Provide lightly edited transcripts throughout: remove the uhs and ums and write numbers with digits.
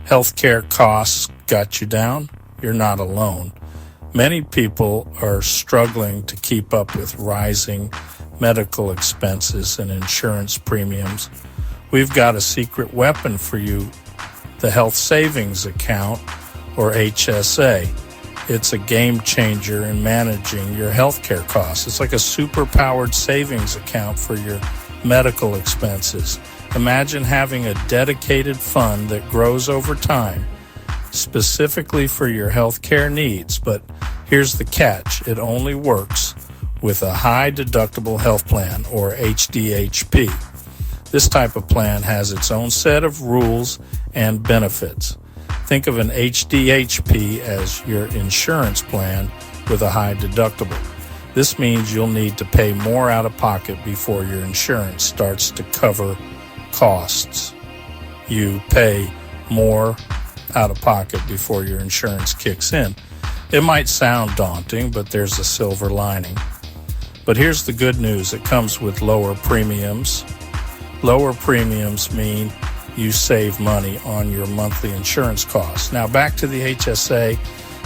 Healthcare costs got you down? You're not alone. Many people are struggling to keep up with rising medical expenses and insurance premiums. We've got a secret weapon for you, the Health Savings Account, or HSA. It's a game changer in managing your healthcare costs. It's like a super-powered savings account for your medical expenses. Imagine having a dedicated fund that grows over time, specifically for your healthcare needs. But here's the catch. It only works with a high-deductible health plan, or HDHP. This type of plan has its own set of rules and benefits. Think of an HDHP as your insurance plan with a high deductible. This means you'll need to pay more out of pocket before your insurance starts to cover costs. You pay more out of pocket before your insurance kicks in. It might sound daunting, but there's a silver lining. But here's the good news. It comes with lower premiums. Lower premiums mean you save money on your monthly insurance costs. Now back to the HSA.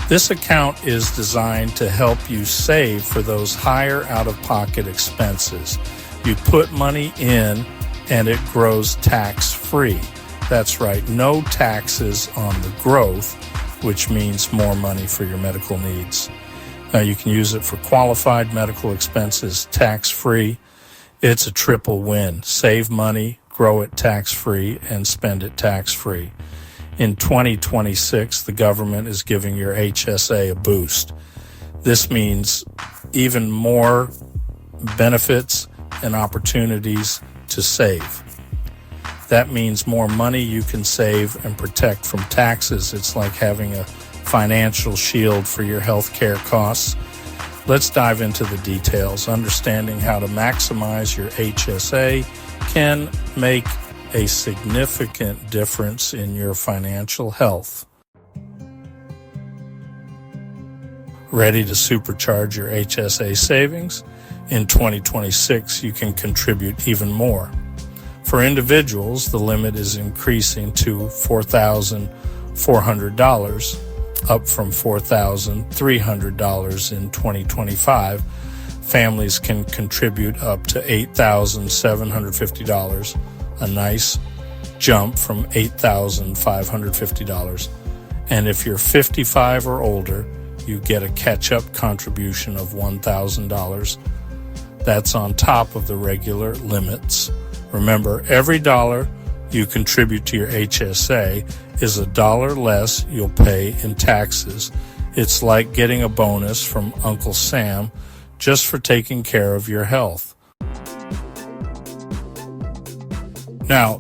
This account is designed to help you save for those higher out-of-pocket expenses. You put money in and it grows tax-free. That's right, no taxes on the growth, which means more money for your medical needs. Now you can use it for qualified medical expenses tax-free. It's a triple win. Save money, grow it tax-free, and spend it tax-free. In 2026, the government is giving your HSA a boost. This means even more benefits and opportunities to save. That means more money you can save and protect from taxes. It's like having a financial shield for your health care costs. Let's dive into the details. Understanding how to maximize your HSA can make a significant difference in your financial health. Ready to supercharge your HSA savings? In 2026, you can contribute even more. For individuals, the limit is increasing to $4,400, up from $4,300 in 2025. Families can contribute up to $8,750, a nice jump from $8,550. And if you're 55 or older, you get a catch-up contribution of $1,000. That's on top of the regular limits. Remember, every dollar you contribute to your HSA is a dollar less you'll pay in taxes. It's like getting a bonus from Uncle Sam just for taking care of your health. Now,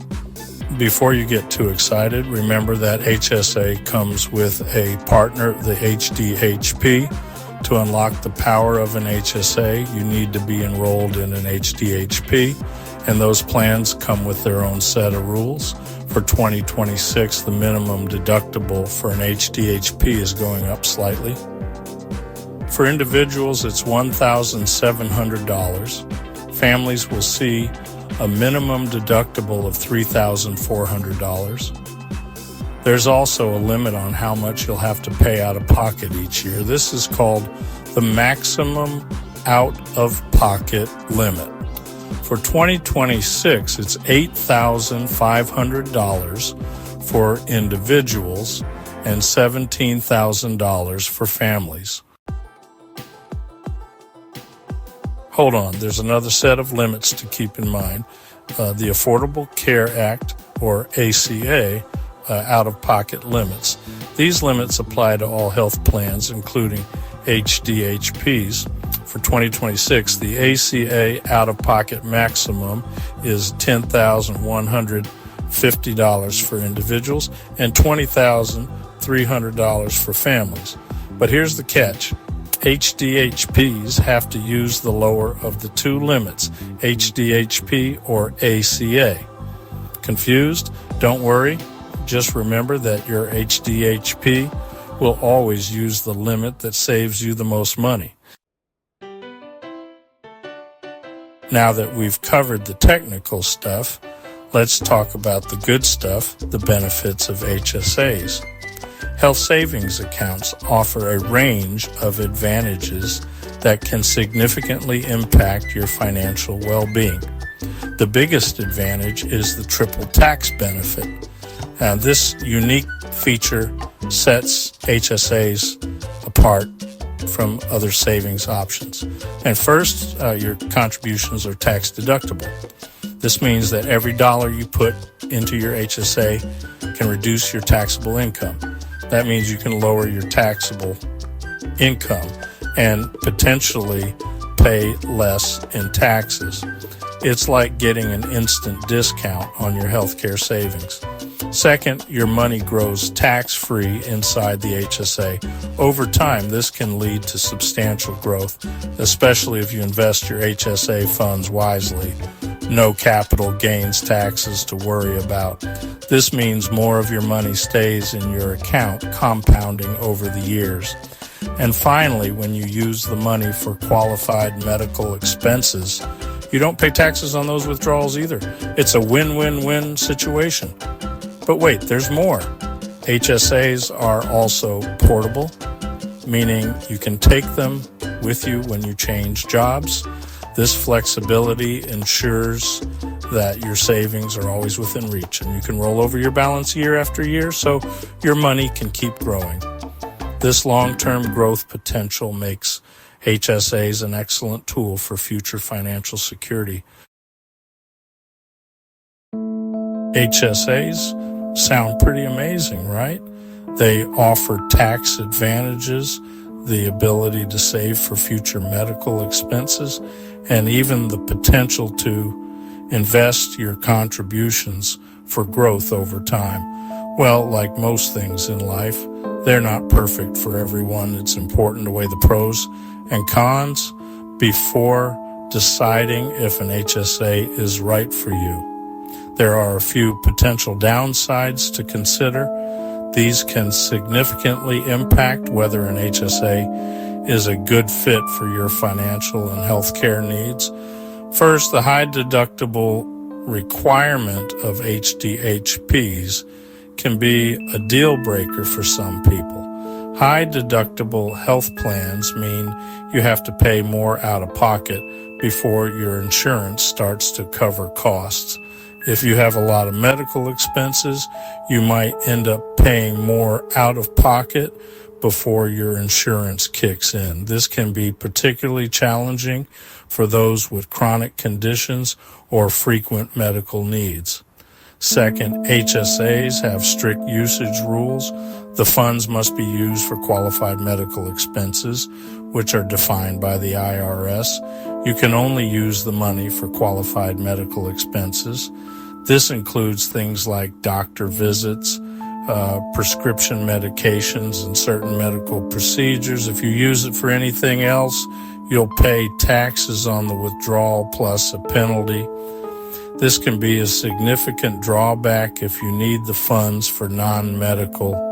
before you get too excited, remember that HSA comes with a partner, the HDHP. To unlock the power of an HSA, you need to be enrolled in an HDHP, and those plans come with their own set of rules. For 2026, the minimum deductible for an HDHP is going up slightly. For individuals, it's $1,700. Families will see a minimum deductible of $3,400. There's also a limit on how much you'll have to pay out of pocket each year. This is called the maximum out-of-pocket limit. For 2026, it's $8,500 for individuals and $17,000 for families. Hold on, there's another set of limits to keep in mind. The Affordable Care Act, or ACA, out-of-pocket limits. These limits apply to all health plans, including HDHPs. For 2026, the ACA out-of-pocket maximum is $10,150 for individuals and $20,300 for families. But here's the catch. HDHPs have to use the lower of the two limits, HDHP or ACA. Confused? Don't worry. Just remember that your HDHP will always use the limit that saves you the most money. Now that we've covered the technical stuff, Let's talk about the good stuff, the benefits of HSAs. Health savings accounts offer a range of advantages that can significantly impact your financial well-being. The biggest advantage is the triple tax benefit. Now, this unique feature sets HSAs apart from other savings options. And first, your contributions are tax deductible. This means that every dollar you put into your HSA can reduce your taxable income. That means you can lower your taxable income and potentially pay less in taxes. It's like getting an instant discount on your healthcare savings. Second, your money grows tax-free inside the HSA. Over time, this can lead to substantial growth, especially if you invest your HSA funds wisely. No capital gains taxes to worry about. This means more of your money stays in your account, compounding over the years. And finally, when you use the money for qualified medical expenses, you don't pay taxes on those withdrawals either. It's a win-win-win situation. But wait, there's more. HSAs are also portable, meaning you can take them with you when you change jobs. This flexibility ensures that your savings are always within reach, and you can roll over your balance year after year so your money can keep growing. This long-term growth potential makes HSAs an excellent tool for future financial security. HSAs sound pretty amazing, right? They offer tax advantages, the ability to save for future medical expenses, and even the potential to invest your contributions for growth over time. Well, like most things in life, they're not perfect for everyone. It's important to weigh the pros and cons before deciding if an HSA is right for you. There are a few potential downsides to consider. These can significantly impact whether an HSA is a good fit for your financial and healthcare needs. First, the high deductible requirement of HDHPs can be a deal breaker for some people. High deductible health plans mean you have to pay more out of pocket before your insurance starts to cover costs. If you have a lot of medical expenses, you might end up paying more out of pocket before your insurance kicks in. This can be particularly challenging for those with chronic conditions or frequent medical needs. Second, HSAs have strict usage rules. The funds must be used for qualified medical expenses, which are defined by the IRS. You can only use the money for qualified medical expenses. This includes things like doctor visits, prescription medications, and certain medical procedures. If you use it for anything else, you'll pay taxes on the withdrawal plus a penalty. This can be a significant drawback if you need the funds for non-medical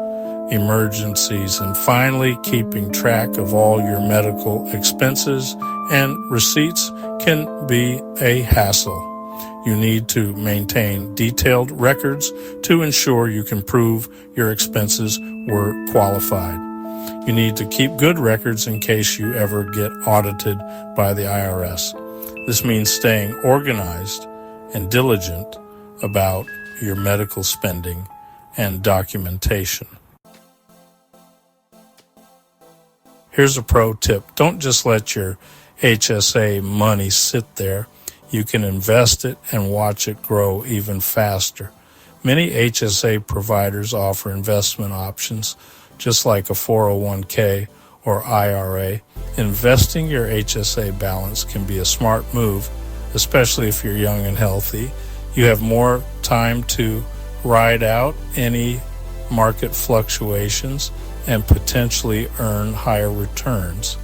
emergencies. And finally, keeping track of all your medical expenses and receipts can be a hassle. You need to maintain detailed records to ensure you can prove your expenses were qualified. You need to keep good records in case you ever get audited by the IRS. This means staying organized and diligent about your medical spending and documentation. Here's a pro tip. Don't just let your HSA money sit there. You can invest it and watch it grow even faster. Many HSA providers offer investment options, just like a 401k or IRA. Investing your HSA balance can be a smart move, especially if you're young and healthy. You have more time to ride out any market fluctuations and potentially earn higher returns.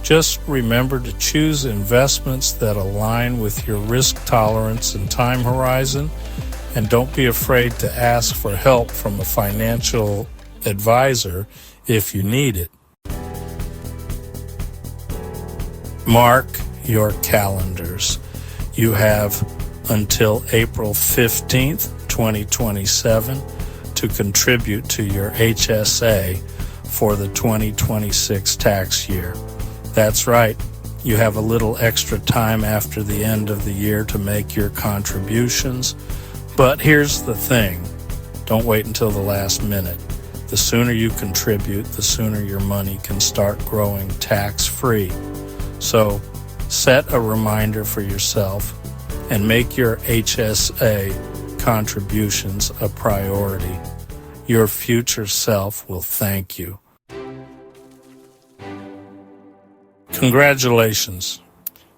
Just remember to choose investments that align with your risk tolerance and time horizon, and don't be afraid to ask for help from a financial advisor if you need it. Mark your calendars. You have until April 15th, 2027 to contribute to your HSA for the 2026 tax year. That's right. You have a little extra time after the end of the year to make your contributions. But here's the thing. Don't wait until the last minute. The sooner you contribute, the sooner your money can start growing tax-free. So set a reminder for yourself and make your HSA contributions a priority. Your future self will thank you. Congratulations.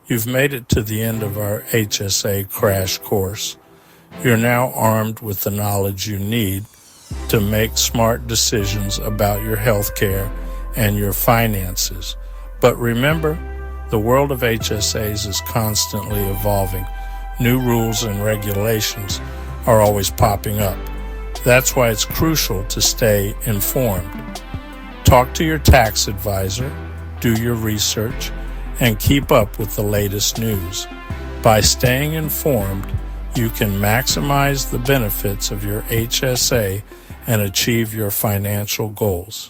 You've made it to the end of our HSA crash course. You're now armed with the knowledge you need to make smart decisions about your health care and your finances. But remember, the world of HSAs is constantly evolving. New rules and regulations are always popping up. That's why it's crucial to stay informed. Talk to your tax advisor, do your research, and keep up with the latest news. By staying informed, you can maximize the benefits of your HSA and achieve your financial goals.